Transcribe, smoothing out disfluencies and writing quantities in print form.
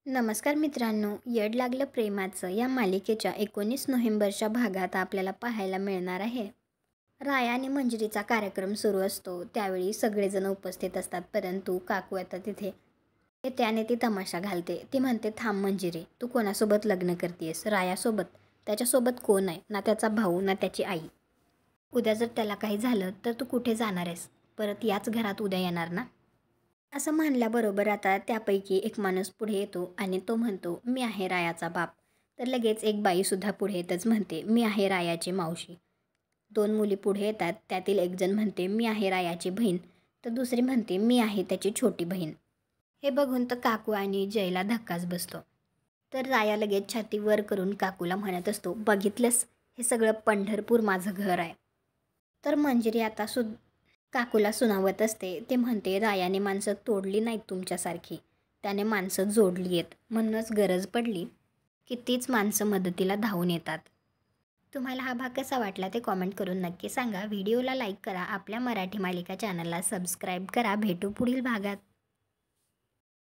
नमस्कार मित्रांनो, येड लागलं प्रेमाचं या मालिकेच्या 19 नोव्हेंबरच्या भागात आपल्याला पाहायला मिळणार आहे. राया आणि मंजिरीचा कार्यक्रम सुरू असतो. त्यावेळी सगळेजण उपस्थित असतात, परंतु काकू आता तिथे त्याने ती तमाशा घालते. ती म्हणते, थांब मंजिरी, तू कोणासोबत लग्न करतेस? रायासोबत? त्याच्यासोबत कोण आहे? ना त्याचा भाऊ ना त्याची आई. उद्या जर त्याला काही झालं तर तू कुठे जाणार आहेस? परत याच घरात उद्या येणार ना? असं म्हणल्याबरोबर आता त्यापैकी एक माणूस पुढे येतो आणि तो म्हणतो, मी आहे रायाचा बाप. तर लगेच एक बाईसुद्धा पुढे येतच म्हणते, मी आहे रायाची मावशी. दोन मुली पुढे येतात. त्यातील एक जण म्हणते, मी आहे रायाची बहीण. तर दुसरी म्हणते, मी आहे त्याची छोटी बहीण. हे बघून तर काकू आणि जयला धक्काच बसतो. तर राया लगेच छाती वर करून काकूला म्हणत असतो, बघितलंस, हे सगळं पंढरपूर माझं घर आहे. तर मंजिरी आता काकूला सुनावत असते. ते म्हणते, रायाने माणसं तोडली नाहीत तुमच्यासारखी, त्याने माणसं जोडली आहेत. म्हणूनच गरज पडली की तीच माणसं मदतीला धावून येतात. तुम्हाला हा भाग कसा वाटला ते कॉमेंट करून नक्की सांगा. व्हिडिओला लाईक करा. आपल्या मराठी मालिका चॅनलला सबस्क्राईब करा. भेटू पुढील भागात.